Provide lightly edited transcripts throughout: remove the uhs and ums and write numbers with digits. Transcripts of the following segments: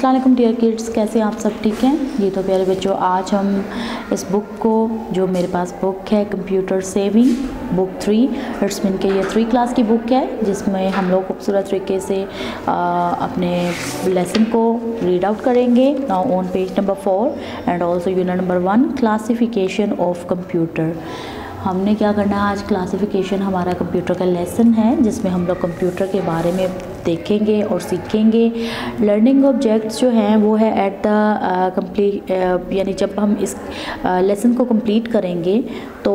अस्सलाम वालेकुम dear kids, कैसे आप सब ठीक हैं? जी तो प्यारे बच्चों, आज हम इस बुक को, जो मेरे पास बुक है computer saving book 3, it's mean के ये 3 क्लास की बुक है, जिसमें हम लोग खूबसूरत तरीके से अपने लेसन को रीड आउट करेंगे। Now on page number 4 and also unit number 1, classification of computer. हमने क्या करना है आज, क्लासिफिकेशन हमारा कंप्यूटर का लेसन है, जिसमें हम लोग कंप्यूटर के बारे में देखेंगे और सीखेंगे। लर्निंग ऑब्जेक्ट्स जो हैं वो है एट द कंप्लीट, यानी जब हम इस लेसन को कंप्लीट करेंगे तो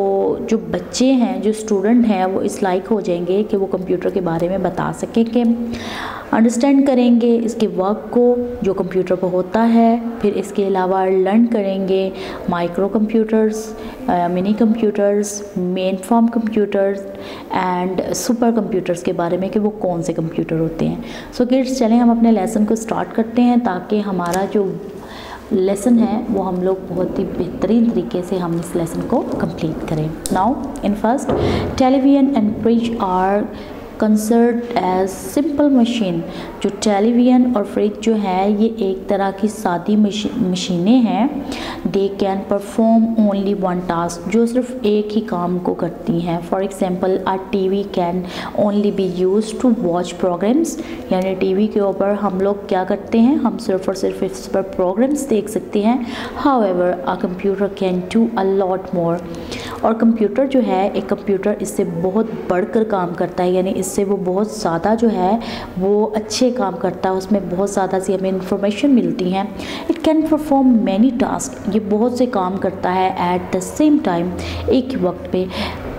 जो बच्चे हैं, जो स्टूडेंट हैं, वो इस लायक हो जाएंगे कि वो कंप्यूटर के बारे में बता सकें, कि अंडरस्टैंड करेंगे इसके वर्क को जो कंप्यूटर पर होता है। फिर इसके अलावा लर्न करेंगे micro computers, mini computers, main form computers and super computers के बारे में कि वो कौन से कंप्यूटर होते हैं। सो किड्स, चलें हम अपने लेसन को स्टार्ट करते हैं, ताकि हमारा जो लेसन है वो हम लोग बहुत ही बेहतरीन तरीके से हम इस लेसन को कंप्लीट करें। Now in first, television and fridge are considered as simple machine. जो टेलीविजन और फ्रिज जो है ये एक तरह की सादी मशीनें हैं। They can perform only one task, जो सिर्फ एक ही काम को करती हैं। For example, a TV can only be use to watch programmes, यानी टीवी के ऊपर हम लोग क्या करते हैं, हम सिर्फ और सिर्फ इस पर प्रोग्राम्स देख सकते हैं। However a computer can do a lot more. और कंप्यूटर जो है, एक कंप्यूटर इससे बहुत बढ़कर काम करता है, यानी इससे वो बहुत ज़्यादा जो है वो अच्छे काम करता है, उसमें बहुत ज़्यादा सी हमें इंफॉर्मेशन मिलती हैं। It can perform many task, ये बहुत से काम करता है एट द सेम टाइम, एक ही वक्त पे,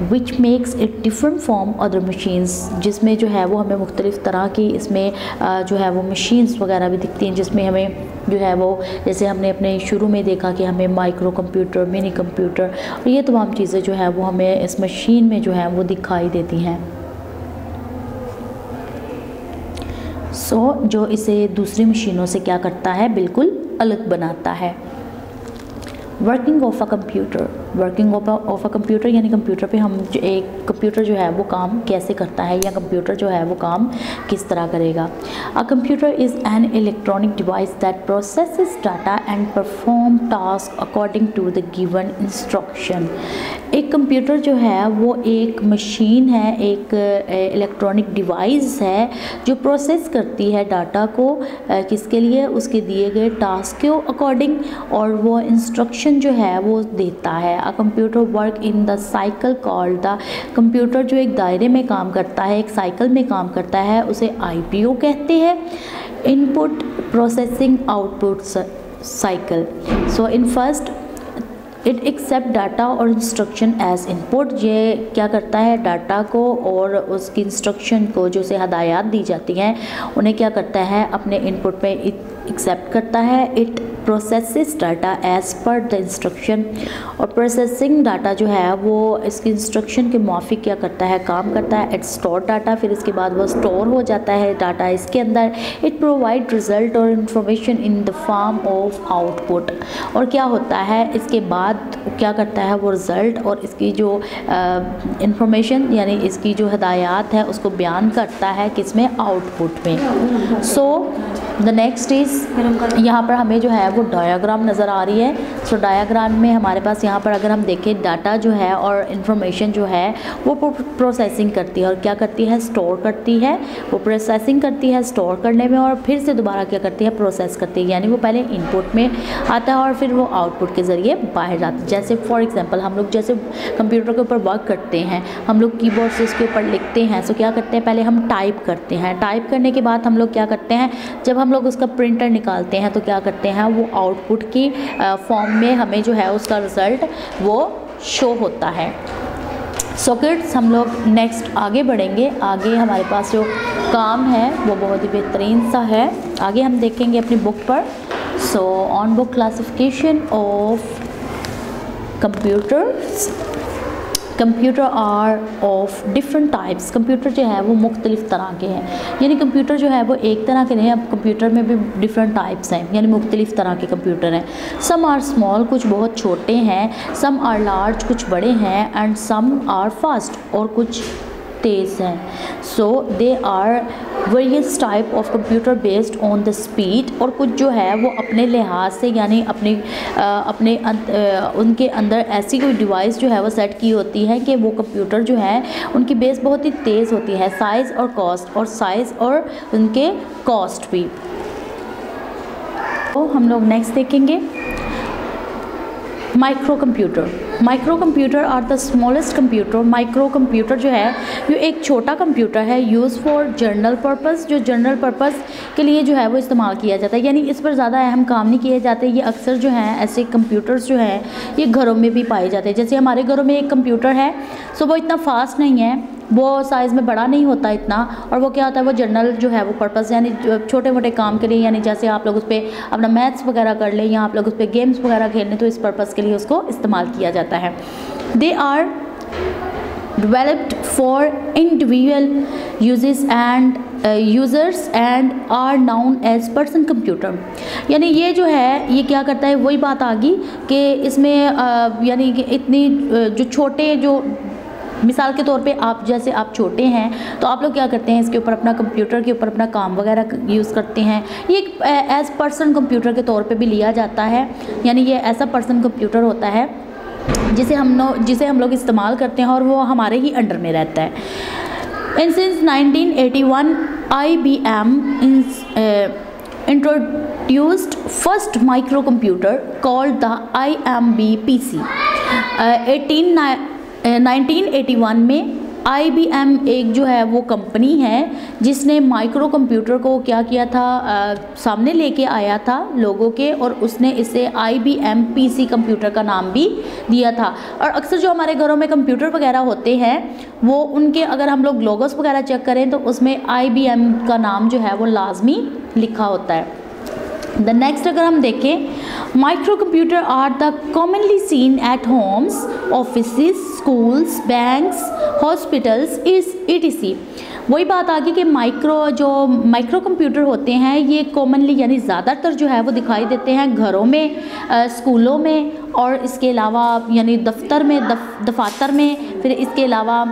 which makes it different from other machines, जिसमें जो है वो हमें मुख्तलिफ़ तरह की इसमें जो है वो मशीन्स वगैरह भी दिखती हैं, जिसमें हमें जो है वो, जैसे हमने अपने शुरू में देखा कि हमें माइक्रो कंप्यूटर, मिनी कंप्यूटर और ये तमाम चीज़ें जो है वो हमें इस मशीन में जो है वो दिखाई देती हैं। जो इसे दूसरी मशीनों से क्या करता है, बिल्कुल अलग बनाता है। Working of a computer, working of a computer यानी कंप्यूटर पे हम एक कंप्यूटर जो है वो काम कैसे करता है, या कंप्यूटर जो है वो काम किस तरह करेगा। A computer is an electronic device that processes data and perform task according to the given instruction. एक कंप्यूटर जो है वो एक मशीन है, एक इलेक्ट्रॉनिक डिवाइस है जो प्रोसेस करती है डाटा को, किसके लिए, उसके दिए गए टास्क के अकॉर्डिंग, और वो इंस्ट्रक्शन जो है वो देता है। A computer work in the cycle called the, computer जो एक दायरे में काम करता है, एक साइकिल में काम करता है, उसे IPO कहते हैं, input processing output cycle. So in first, it accept data और इंस्ट्रक्शन एज इनपुट, ये क्या करता है, डाटा को और उसकी इंस्ट्रक्शन को, जो उसे हदायत दी जाती हैं, उन्हें क्या करता है, अपने इनपुट में एक्सेप्ट करता है। It processes data as per the instruction, और प्रोसेसिंग डाटा जो है वो इसकी इंस्ट्रक्शन के मुआफिक क्या करता है, काम करता है। इट स्टोर डाटा, फिर इसके बाद वो स्टोर हो जाता है डाटा इसके अंदर। इट प्रोवाइड रिजल्ट और information in the form of output, और क्या होता है इसके बाद क्या करता है, वो रिज़ल्ट और इसकी जो इंफॉर्मेशन यानी इसकी जो हदायत है उसको बयान करता है, किसमें, आउटपुट में। सो द नेक्स्ट इज़, यहाँ पर हमें जो है वो डायाग्राम नज़र आ रही है। सो डायाग्राम में हमारे पास यहाँ पर अगर हम देखें, डाटा जो है और इन्फॉर्मेशन जो है वो प्रोसेसिंग करती है, और क्या करती है, स्टोर करती है। वो प्रोसेसिंग करती है स्टोर करने में, और फिर से दोबारा क्या करती है, प्रोसेस करती है, यानी वो पहले इनपुट में आता है और फिर वो आउटपुट के ज़रिए बाहर जाता है। जैसे फॉर एग्जांपल, हम लोग जैसे कंप्यूटर के ऊपर वर्क करते हैं, हम लोग कीबोर्ड से उसके ऊपर लिखते हैं। सो क्या करते हैं, पहले हम टाइप करते हैं, टाइप करने के बाद हम लोग क्या करते हैं, जब हम लोग उसका प्रिंटर निकालते हैं तो क्या करते हैं, वो आउटपुट की फॉर्म में हमें जो है उसका रिज़ल्ट वो शो होता है। सो किड्स, हम लोग नेक्स्ट आगे बढ़ेंगे। आगे हमारे पास जो काम है वो बहुत ही बेहतरीन सा है, आगे हम देखेंगे अपनी बुक पर। So on book classification of computers, computer are of different types, computer जो है वो मुख्तलिफ़ तरह के हैं, यानी कंप्यूटर जो है वो एक तरह के नहीं, अब कंप्यूटर में भी डिफरेंट टाइप्स हैं, यानी मुख्तलिफ़ तरह के कंप्यूटर हैं। सम आर स्मॉल, कुछ बहुत छोटे हैं, सम आर लार्ज, कुछ बड़े हैं, एंड सम आर फास्ट, और कुछ तेज़ हैं। So they are various type of computer based on the speed, और कुछ जो है वो अपने लिहाज से यानी उनके अंदर ऐसी कोई डिवाइस जो है वो सेट की होती है कि वो कंप्यूटर जो है उनकी बेस बहुत ही तेज़ होती है। साइज़ और कॉस्ट, और साइज़ और उनके कॉस्ट भी। तो हम लोग नेक्स्ट देखेंगे micro computer. Micro computer are the smallest computer. Micro computer जो है ये एक छोटा कंप्यूटर है, यूज़ फॉर जर्नल पर्पस, जो जर्नल पर्पस के लिए जो है वो इस्तेमाल किया जाता है, यानी इस पर ज़्यादा अहम काम नहीं किए जाते। ये अक्सर जो हैं ऐसे कंप्यूटर्स जो हैं ये घरों में भी पाए जाते हैं। जैसे हमारे घरों में एक कंप्यूटर है, सो वो इतना फास्ट नहीं है, वो साइज़ में बड़ा नहीं होता इतना, और वो क्या होता है वो जर्नल जो है वो पर्पस यानी छोटे मोटे काम के लिए, यानी जैसे आप लोग उस पर अपना मैथ्स वगैरह कर लें या आप लोग उस पर गेम्स वगैरह खेल लें, तो इस पर्पस के लिए उसको इस्तेमाल किया जाता है। They are developed for individual uses and users and are known as person computer। यानी ये जो है ये क्या करता है, वही बात आ गई कि इसमें यानी कि इतनी जो छोटे जो मिसाल के तौर पे आप जैसे आप छोटे हैं तो आप लोग क्या करते हैं इसके ऊपर अपना कंप्यूटर के ऊपर अपना काम वगैरह यूज़ करते हैं। ये एक एज पर्सन कंप्यूटर के तौर पे भी लिया जाता है, यानी ये ऐसा पर्सन कंप्यूटर होता है जिसे हम लोग इस्तेमाल करते हैं और वो हमारे ही अंडर में रहता है। इन since 1981 IBM introduced first microcomputer called the IMB PC। 1981 में IBM एक जो है वो कंपनी है जिसने माइक्रो कंप्यूटर को क्या किया था, सामने लेके आया था लोगों के, और उसने इसे IBM PC कंप्यूटर का नाम भी दिया था। और अक्सर जो हमारे घरों में कंप्यूटर वगैरह होते हैं वो उनके अगर हम लोग लोगोस वगैरह चेक करें तो उसमें IBM का नाम जो है वो लाजमी लिखा होता है। द नेक्स्ट अगर हम देखें, micro computer are the commonly seen at homes, offices, schools, banks, hospitals etc। वही बात आ गई कि माइक्रो कंप्यूटर होते हैं ये कॉमनली यानी ज़्यादातर जो है वो दिखाई देते हैं घरों में, स्कूलों में, और इसके अलावा यानी दफ्तर में, दफातर में, फिर इसके अलावा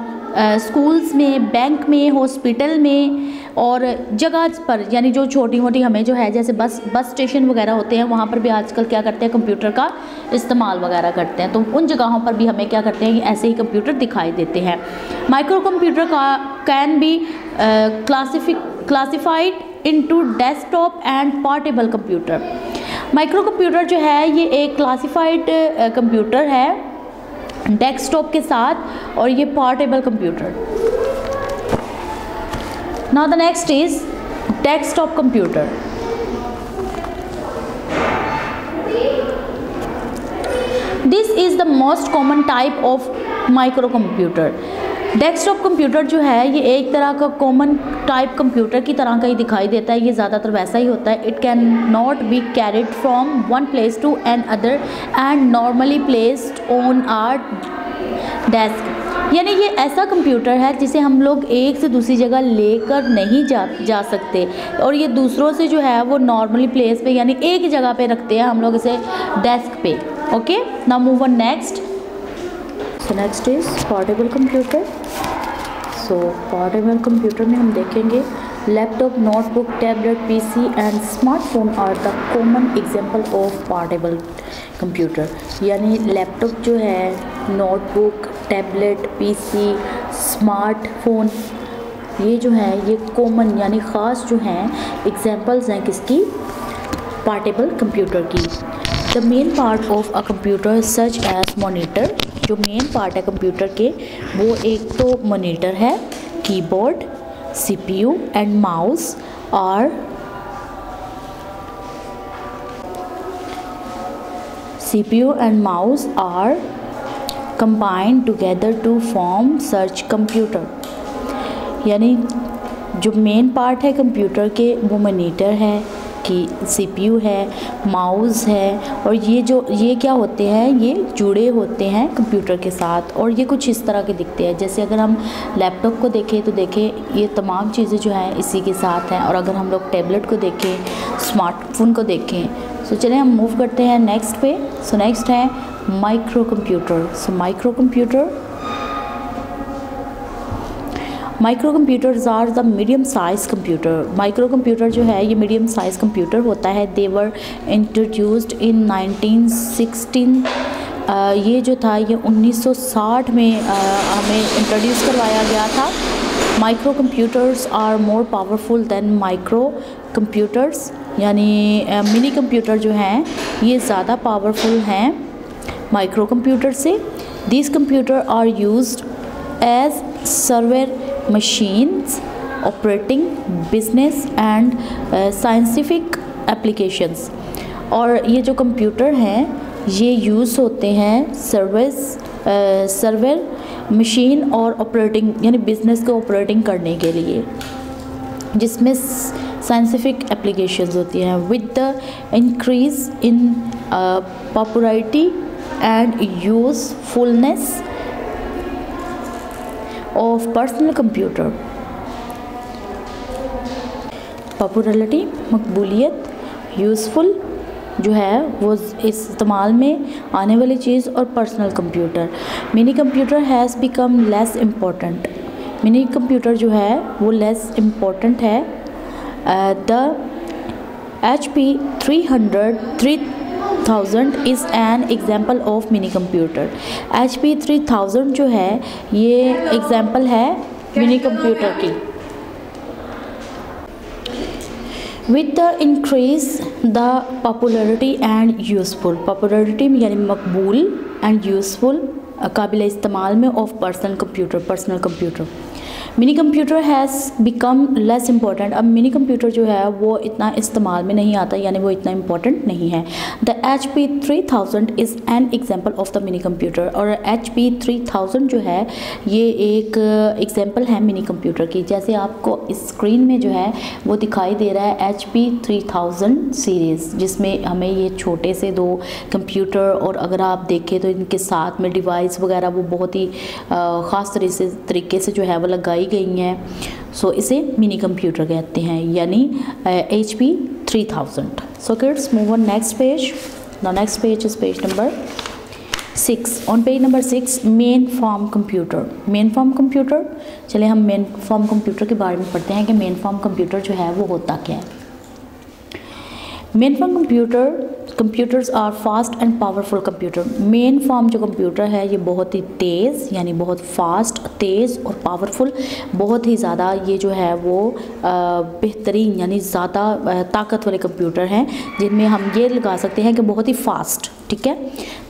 स्कूल्स में, बैंक में, हॉस्पिटल में, और जगह पर यानी जो छोटी मोटी हमें जो है जैसे बस स्टेशन वगैरह होते हैं वहाँ पर भी आजकल क्या करते हैं कंप्यूटर का इस्तेमाल वगैरर करते हैं, तो उन जगहों पर भी हमें क्या करते हैं ऐसे ही कंप्यूटर दिखाई देते हैं। माइक्रो कंप्यूटर का can be classified into desktop and portable computer. Micro computer जो है ये एक क्लासिफाइड कंप्यूटर है डेस्कटॉप के साथ, और ये portable computer. Now the next is desktop computer। This is the most common type of microcomputer। Desktop computer जो है ये एक तरह का कॉमन टाइप कंप्यूटर की तरह का ही दिखाई देता है, ये ज़्यादातर वैसा ही होता है। It can not be carried from one place to another and normally placed on or desk. यानी ये ऐसा कंप्यूटर है जिसे हम लोग एक से दूसरी जगह लेकर नहीं जा सकते, और ये दूसरों से जो है वो नॉर्मली प्लेस पे यानी एक जगह पे रखते हैं हम लोग इसे डेस्क पे। Okay, now move on next. So next is portable computer. So portable computer में हम देखेंगे laptop, notebook, tablet, PC and smartphone are the common example of portable computer. यानी लैपटॉप जो है, नोटबुक, टैबलेट, PC, स्मार्टफोन, ये जो है ये कॉमन यानी ख़ास जो हैं एग्जांपल्स हैं किसकी, पोर्टेबल कंप्यूटर की। The main part of a computer such as monitor. जो मेन पार्ट है कंप्यूटर के वो एक तो मॉनिटर है, keyboard, CPU and mouse are combined together to form such computer। यानी जो मेन पार्ट है कंप्यूटर के वो मॉनिटर है, कि CPU है, माउस है, और ये क्या होते हैं, ये जुड़े होते हैं कंप्यूटर के साथ, और ये कुछ इस तरह के दिखते हैं। जैसे अगर हम लैपटॉप को देखें तो देखें ये तमाम चीज़ें जो हैं इसी के साथ हैं, और अगर हम लोग टैबलेट को देखें, स्मार्टफोन को देखें। सो चलें हम मूव करते हैं नेक्स्ट पे। सो नेक्स्ट है micro computer. So micro computer micro computers are the medium size computer. Micro computer जो है ये मीडियम साइज कंप्यूटर होता है। They were introduced in 1916। ये जो था ये 1960 में हमें इंट्रोड्यूस करवाया गया था। Micro computers are more powerful than micro computers, यानी मिनी कंप्यूटर जो हैं ये ज़्यादा पावरफुल हैं माइक्रो कंप्यूटर से। This computer are used as server machines operating business and scientific applications. और ये जो कंप्यूटर हैं ये यूज़ होते हैं सर्वर मशीन और ऑपरेटिंग यानी बिज़नेस को ऑपरेटिंग करने के लिए, जिसमें साइंटिफिक एप्लीकेशंस होती हैं। With the increase in popularity and usefulness of personal computer, popularity मकबूलियत, useful जो है वो इस्तेमाल में आने वाली चीज़, और personal computer. Mini computer has become less important. Mini computer जो है वो लेस इम्पोर्टेंट है। The HP 3000 is an example of mini computer. HP 3000 जो है ये एग्जाम्पल है मिनी कंप्यूटर की। With the increase the popularity and useful, popularity यानी मकबूल and useful काबिल इस्तेमाल में of personal computer। Mini computer has become less important. अब मिनी कंप्यूटर जो है वो इतना इस्तेमाल में नहीं आता, यानी वो इतना इम्पॉर्टेंट नहीं है। The HP 3000 is an example of the mini computer. और HP 3000 जो है ये एक एग्जाम्पल है मिनी कंप्यूटर की। जैसे आपको स्क्रीन में जो है वो दिखाई दे रहा है HP 3000 सीरीज़, जिसमें हमें ये छोटे से 2 कंप्यूटर, और अगर आप देखें तो इनके साथ में डिवाइस वगैरह वो बहुत ही ख़ास तरीके से जो है वो लगाई गई हैं। सो इसे मिनी कंप्यूटर कहते हैं, यानी HP 3000। So kids move on next page. The next page is page number 6। On page number 6 main form computer. Main form computer, चलिए हम मेन फॉर्म कंप्यूटर के बारे में पढ़ते हैं कि मेन फॉर्म कंप्यूटर जो है वो होता क्या है। Main form computers are fast and powerful computer. Main form जो कंप्यूटर है ये बहुत ही तेज़, यानी बहुत फास्ट, तेज़ और पावरफुल, बहुत ही ज़्यादा ये जो है वो बेहतरीन यानी ज़्यादा ताकत वाले कंप्यूटर हैं, जिनमें हम ये लगा सकते हैं कि बहुत ही फास्ट, ठीक है।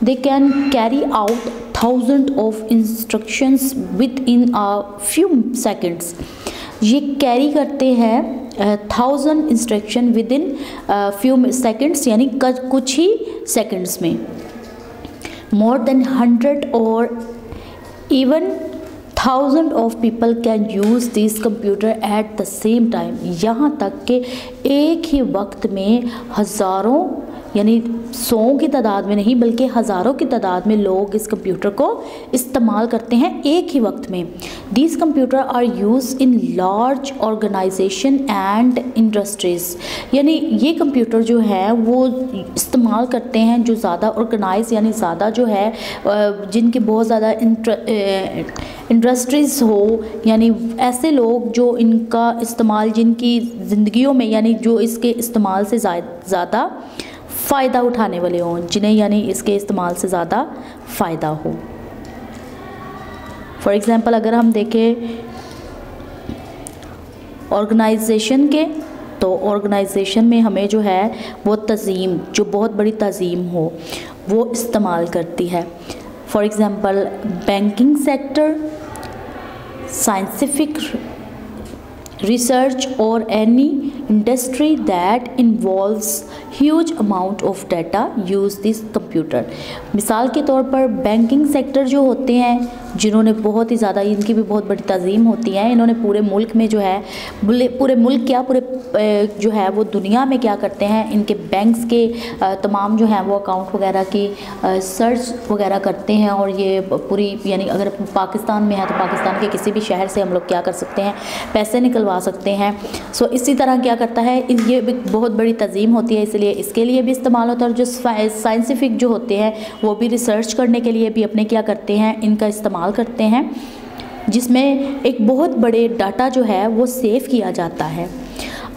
They can carry out 1000 of instructions with in a few seconds. ये कैरी करते हैं 1000 instruction with in few seconds, यानी कुछ ही सेकेंड्स में। मोर देन 100 और even 1000 of people can use this computer at the same time. यहाँ तक कि एक ही वक्त में हज़ारों, यानी 100 की तादाद में नहीं बल्कि हज़ारों की तादाद में लोग इस कंप्यूटर को इस्तेमाल करते हैं एक ही वक्त में। These computer are use in large organization and industries, यानी ये कंप्यूटर जो है वो इस्तेमाल करते हैं जो ज़्यादा ऑर्गेनाइज, यानी ज़्यादा जो है जिनकी बहुत ज़्यादा इंडस्ट्रीज़ हो, यानी ऐसे लोग जो इनका इस्तेमाल जिनकी ज़िंदगियों में, यानी जो इसके इस्तेमाल से ज़्यादा फ़ायदा उठाने वाले हों, जिन्हें यानी इसके इस्तेमाल से ज़्यादा फ़ायदा हो। फॉर एग्ज़ाम्पल अगर हम देखें ऑर्गेनाइजेशन के, तो ऑर्गेनाइजेशन में हमें जो है वो तज़ीम, जो बहुत बड़ी तज़ीम हो, वो इस्तेमाल करती है। For example banking sector, scientific research और any industry that involves huge amount of data use this computer. मिसाल के तौर पर बैंकिंग सेक्टर जो होते हैं, जिन्होंने बहुत ही ज़्यादा, इनकी भी बहुत बड़ी तज़ीम होती है, इन्होंने पूरे मुल्क में जो है, पूरे मुल्क क्या पूरे जो है वो दुनिया में क्या करते हैं, इनके बैंक्स के तमाम जो हैं वो अकाउंट वगैरह की सर्च वगैरह करते हैं। और ये पूरी, यानी अगर पाकिस्तान में है तो पाकिस्तान के किसी भी शहर से हम लोग क्या कर सकते हैं, पैसे निकलवा सकते हैं। सो इसी तरह क्या करता है, ये भी बहुत बड़ी तज़ीम होती है, इसलिए इसके लिए भी इस्तेमाल होता है। और जो साइंटिफिक जो होते हैं वो भी रिसर्च करने के लिए भी अपने क्या करते हैं, इनका इस्तेमाल करते हैं। जिसमें एक बहुत बड़े डाटा जो है वो सेव किया जाता है।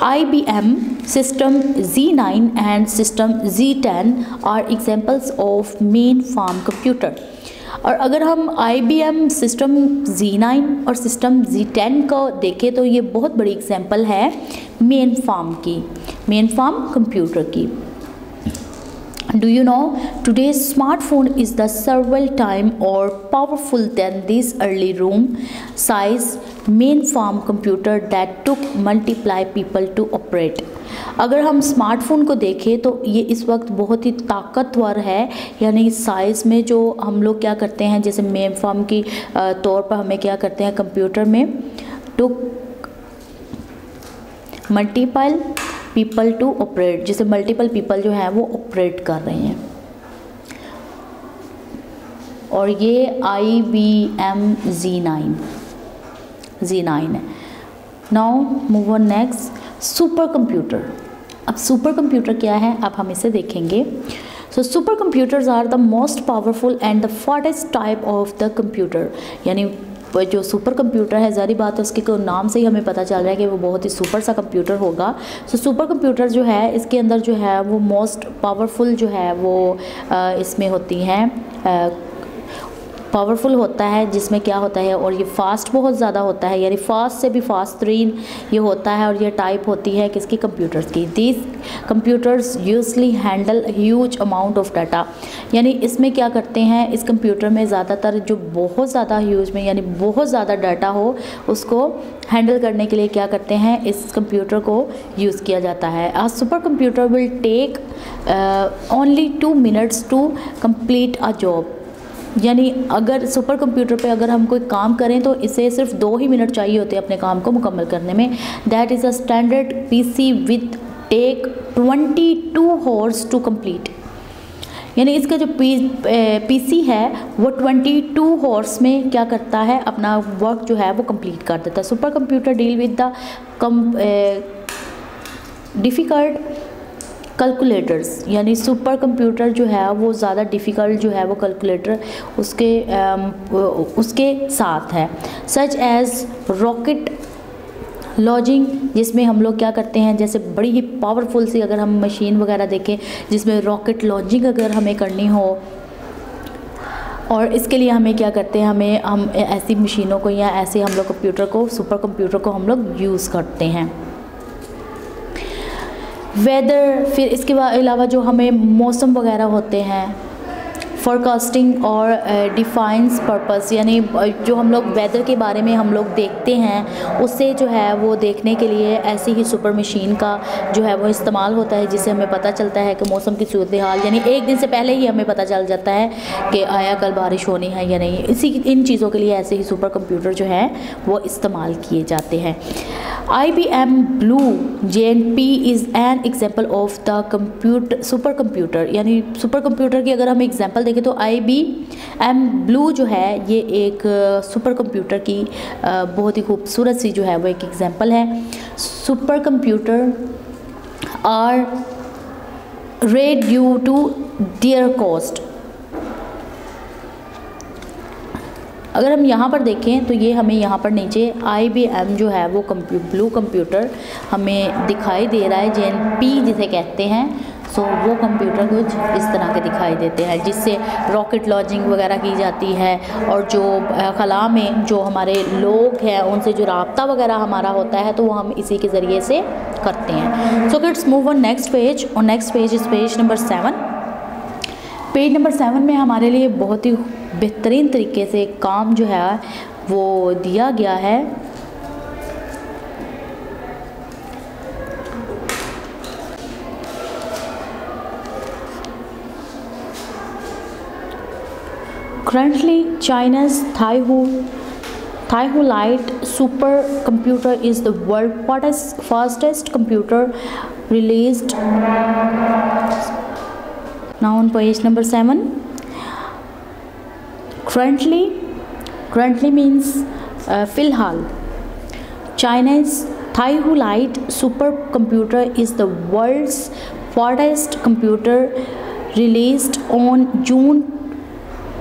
IBM System Z9 and System Z10 are examples of mainframe computer। और अगर हम IBM सिस्टम Z9 और सिस्टम Z10 को देखें तो ये बहुत बड़ी एग्जांपल है मेनफ्रेम की, मेनफ्रेम कंप्यूटर की। Do you know today's smartphone is the several times more powerful than this early room size mainframe computer that took multiply people to operate। अगर हम स्मार्टफोन को देखें तो ये इस वक्त बहुत ही ताकतवर है, यानी साइज़ में जो हम लोग क्या करते हैं, जैसे मेनफ्रेम की तौर पर हमें क्या करते हैं कंप्यूटर में to multiple people to operate, जैसे मल्टीपल पीपल जो है वो ऑपरेट कर रहे हैं। और ये IBM Z9 है। Now move on next super computer. अब सुपर कंप्यूटर क्या है, अब हम इसे देखेंगे। So super computers are the most powerful and the fastest type of the computer. यानी जो सुपर कंप्यूटर है, ज़ाहिर बात है उसके नाम से ही हमें पता चल रहा है कि वो बहुत ही सुपर सा कंप्यूटर होगा। सो सुपर कंप्यूटर जो है इसके अंदर जो है वो मोस्ट पावरफुल जो है वो इसमें होती हैं, पावरफुल होता है, जिसमें क्या होता है, और ये फास्ट बहुत ज़्यादा होता है, यानी फास्ट से भी फास्ट तरीन ये होता है। और ये टाइप होती है किसकी, कंप्यूटर्स की। These computers usually handle huge amount of data. यानी इसमें क्या करते हैं, इस कंप्यूटर में ज़्यादातर जो बहुत ज़्यादा ह्यूज में यानी बहुत ज़्यादा डाटा हो उसको हैंडल करने के लिए क्या करते हैं, इस कंप्यूटर को यूज़ किया जाता है। A super computer will take only 2 minutes to complete a job. यानी अगर सुपर कंप्यूटर पे अगर हम कोई काम करें तो इसे सिर्फ 2 ही मिनट चाहिए होते हैं अपने काम को मुकम्मल करने में। That is a standard PC with take 22 hours to complete. यानी इसका जो PC है वो 22 hours में क्या करता है, अपना वर्क जो है वो कंप्लीट कर देता है। Super computer deal with the difficult calculators. यानी सुपर कंप्यूटर जो है वो ज़्यादा डिफ़िकल्ट जो है वो कैलकुलेटर उसके साथ है। सच एज़ रॉकेट लॉजिंग, जिसमें हम लोग क्या करते हैं, जैसे बड़ी ही पावरफुल सी अगर हम मशीन वगैरह देखें जिसमें रॉकेट लॉजिंग अगर हमें करनी हो, और इसके लिए हमें क्या करते हैं, हम ऐसी मशीनों को या ऐसे हम लोग कंप्यूटर को, सुपर कंप्यूटर को हम लोग यूज़ करते हैं। वेदर, फिर इसके अलावा जो हमें मौसम वगैरह होते हैं, फोरकास्टिंग और डिफाइंस पर्पस, यानी जो हम लोग वेदर के बारे में हम लोग देखते हैं उससे जो है वो देखने के लिए ऐसी ही सुपर मशीन का जो है वो इस्तेमाल होता है, जिससे हमें पता चलता है कि मौसम की सूरत हाल, यानी एक दिन से पहले ही हमें पता चल जाता है कि आया कल बारिश होनी है या नहीं। इन चीज़ों के लिए ऐसे ही सुपर कंप्यूटर जो है वो इस्तेमाल किए जाते हैं। IBM blue JNP is an example of the super computer. यानी सुपर कंप्यूटर की अगर हम एग्जाम्पल देखें तो IBM ब्लू जो है ये एक सुपर कंप्यूटर की बहुत ही खूबसूरत सी जो है वो एक एग्जाम्पल है। Super computer are rare due to their cost. अगर हम यहाँ पर देखें तो ये हमें यहाँ पर नीचे IBM जो है वो ब्लू कंप्यूटर हमें दिखाई दे रहा है, JNP जिसे कहते हैं। सो वो कंप्यूटर कुछ इस तरह के दिखाई देते हैं, जिससे रॉकेट लॉन्चिंग वगैरह की जाती है, और जो खला में जो हमारे लोग हैं उनसे जो राब्ता वगैरह हमारा होता है तो वो हम इसी के ज़रिए से करते हैं। So let's move on next page. और next page is page number 7। Page number 7 में हमारे लिए बहुत ही बेहतरीन तरीके से काम जो है वो दिया गया है। Currently, China's Taihu Light supercomputer is the world's fastest computer released. Now on page number 7. Currently means फिलहाल. China's Taihu Light supercomputer is the world's fastest computer released on June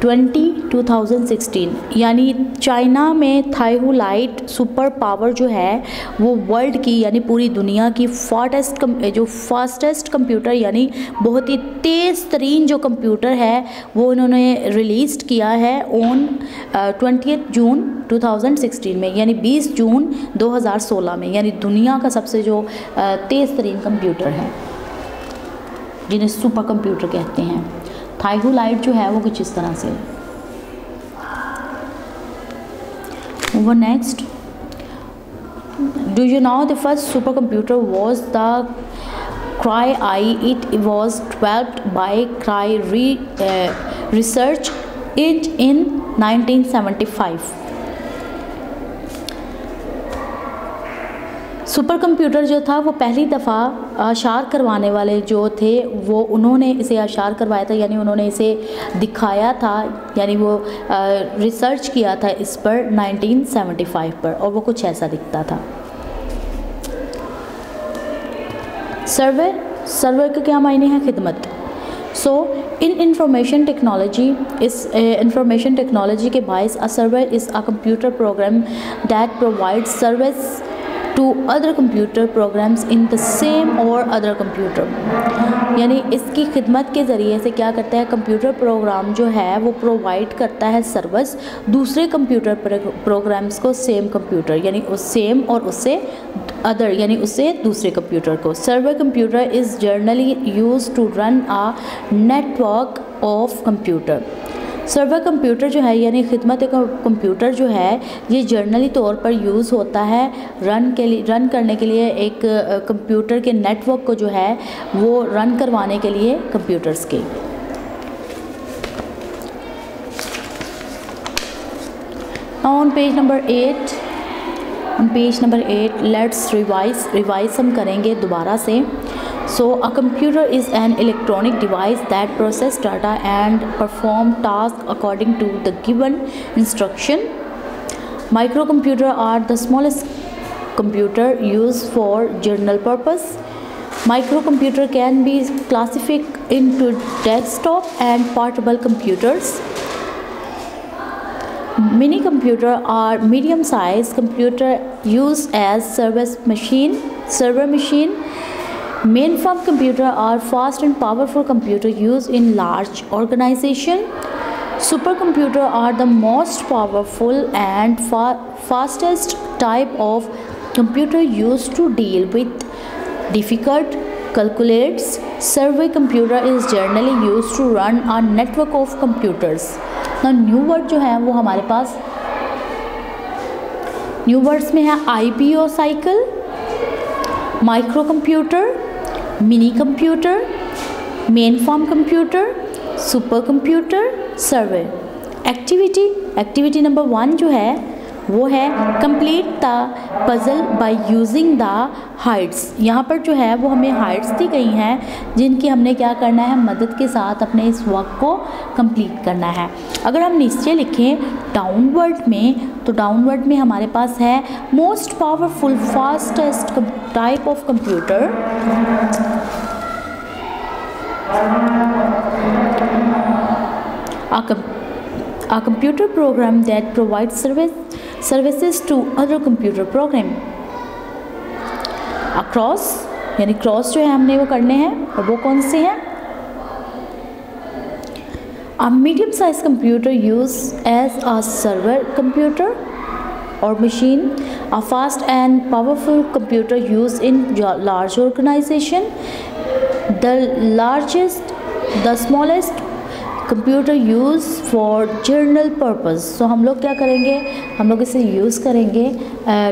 2016 यानी चाइना में थाईहुलाइट सुपर पावर जो है वो world की यानी पूरी दुनिया की फास्टेस्ट कंप्यूटर यानी बहुत ही तेज़ तरीन जो कंप्यूटर है वो उन्होंने रिलीज़ किया है ऑन 20 जून 2016 में यानी 20 जून 2016 में, यानी दुनिया का सबसे जो तेज़ तरीन कंप्यूटर है जिन्हें सुपर कंप्यूटर कहते हैं। थाईहुलाइट जो है वो कुछ इस तरह से। Over next, do you know the first super computer was the Cray-I? It was developed by Cray Research in 1975। Super computer जो था वो पहली दफ़ा आशार करवाने वाले जो थे वो उन्होंने इसे आशार करवाया था, यानी उन्होंने इसे दिखाया था, यानी वो रिसर्च किया था इस पर 1975 पर, और वो कुछ ऐसा दिखता था। सर्वर के क्या मायने हैं? खिदमत। सो इन इंफॉर्मेशन टेक्नोलॉजी, इस इंफॉर्मेशन टेक्नोलॉजी के बायस a server is a computer program that provides service to other computer programs in the same or other computer, यानी इसकी खिदमत के ज़रिए से क्या करता है, कंप्यूटर प्रोग्राम जो है वो प्रोवाइड करता है सर्विस दूसरे कंप्यूटर प्रोग्राम्स को सेम कंप्यूटर यानी उस सेम और उससे अदर यानी उससे दूसरे कंप्यूटर को। Server computer is generally use to run a network of computer. Server computer जो है यानी खिदमत कंप्यूटर जो है ये जर्नली तौर पर यूज़ होता है रन करने के लिए एक कंप्यूटर के नेटवर्क को जो है वो रन करवाने के लिए कंप्यूटर्स के। On page number 8 let's revise हम करेंगे दोबारा से। So a computer is an electronic device that processes data and perform tasks according to the given instruction. Microcomputer are the smallest computer used for general purpose. Microcomputer can be classified into desktop and portable computers. Mini computer are medium-sized computer used as server machine. Mainframe computer are fast and powerful computer used in large organization. Supercomputer are the most powerful and fastest type of computer used to deal with difficult calculates. Survey computer is generally used to run a network of computers. Now new word जो है वो हमारे पास new words में है IPO cycle, micro computer, mini computer, main form computer, super computer, server. Activity number 1 जो है वो है complete the puzzle by using the Heights. यहाँ पर जो है वो हमें हाइट्स दी गई हैं जिनकी हमने क्या करना है, मदद के साथ अपने इस वर्क को कंप्लीट करना है। अगर हम नीचे लिखें डाउनवर्ड में, तो डाउनवर्ड में हमारे पास है most powerful fastest type of computer, a computer program that provides services to other computer program. Across यानी क्रॉस जो है हमने वो करने हैं, और वो कौन से हैं? A medium sized computer used as a server computer or machine. A fast and powerful computer used in large organization. The smallest computer use for general purpose. So हम लोग क्या करेंगे, हम लोग इसे यूज़ करेंगे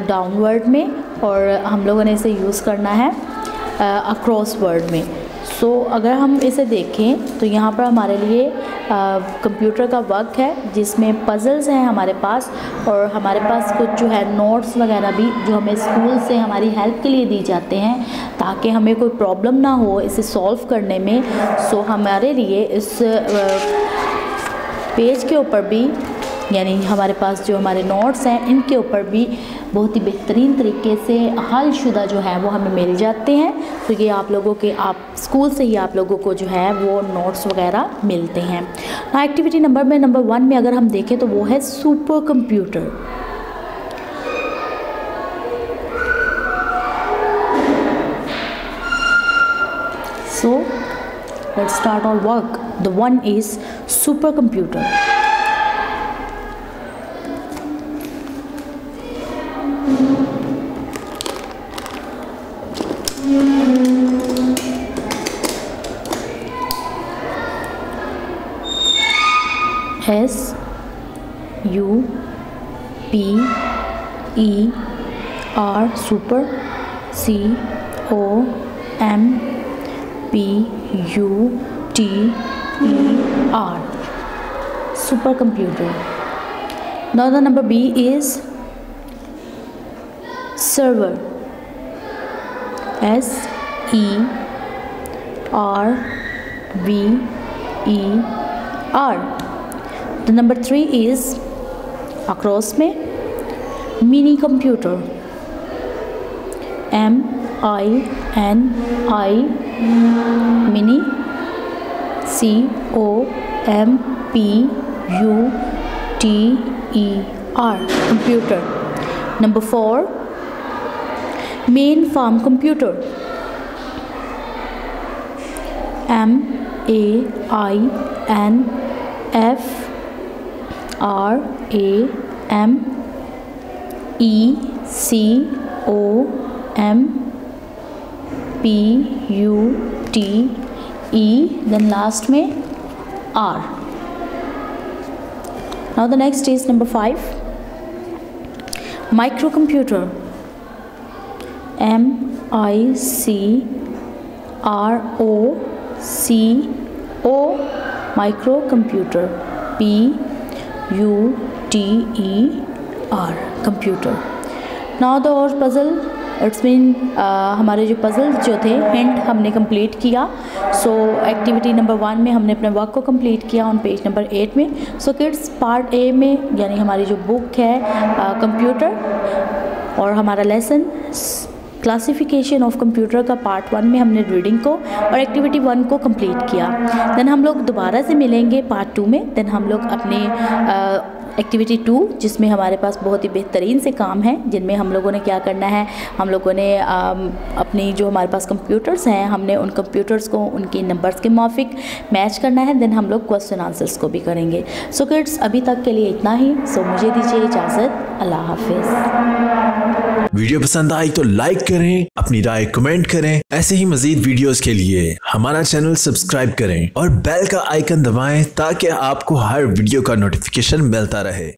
डाउनवर्ड में, और हम लोगों ने इसे यूज़ करना है अक्रॉस वर्ड में। सो अगर हम इसे देखें तो यहाँ पर हमारे लिए कंप्यूटर का वर्क है जिसमें पजल्स हैं हमारे पास, और हमारे पास कुछ जो है नोट्स वगैरह भी जो हमें स्कूल से हमारी हेल्प के लिए दी जाते हैं ताकि हमें कोई प्रॉब्लम ना हो इसे सॉल्व करने में। सो हमारे लिए इस पेज के ऊपर भी यानी हमारे पास जो हमारे नोट्स हैं इनके ऊपर भी बहुत ही बेहतरीन तरीके से हलशुदा जो है वो हमें मिल जाते हैं। तो ये आप लोगों के स्कूल से ही आप लोगों को जो है वो नोट्स वगैरह मिलते हैं। एक्टिविटी नंबर 1 में अगर हम देखें तो वो है super computer. So let's start our work. The one is supercomputer. S-U-P-E-R super C-O-M-P-U-T-E-R supercomputer. Now the number B is server. S-E-R-V-E-R. The number 3 is across में mini computer. M-I-N-I mini C-O-M-P-U-T-E-R computer. Number 4 main farm computer. M-A-I-N-F-R-A-M-E-C-O-M-P-U-T-E then last में R. Now the next is number 5 microcomputer. M-I-C-R-O-C-O microcomputer. P-U-T-E-R computer. Now the और puzzle it's mean हमारे जो puzzle जो थे hint हमने complete किया। सो activity number 1 में हमने अपने वर्क को कंप्लीट किया ऑन पेज नंबर 8 में। सो किड्स पार्ट ए में यानी हमारी जो बुक है कंप्यूटर और हमारा लेसन क्लासिफिकेशन ऑफ कंप्यूटर का पार्ट 1 में हमने रीडिंग को और एक्टिविटी 1 को कंप्लीट किया। देन हम लोग दोबारा से मिलेंगे पार्ट 2 में। देन हम लोग अपने एक्टिविटी 2 जिसमें हमारे पास बहुत ही बेहतरीन से काम है, जिनमें हम लोगों ने क्या करना है, हम लोगों ने अपनी जो हमारे पास कंप्यूटर्स हैं हमने उन कंप्यूटर्स को उनकी नंबर्स के मुताबिक मैच करना है। देन हम लोग क्वेश्चन आंसर्स को भी करेंगे। सो किड्स अभी तक के लिए इतना ही। सो मुझे दीजिए इजाज़त। अल्लाह हाफिज़। वीडियो पसंद आई तो लाइक करें, अपनी राय कमेंट करें। ऐसे ही मजीद वीडियोस के लिए हमारा चैनल सब्सक्राइब करें और बेल का आइकन दबाएं ताकि आपको हर वीडियो का नोटिफिकेशन मिलता रहे।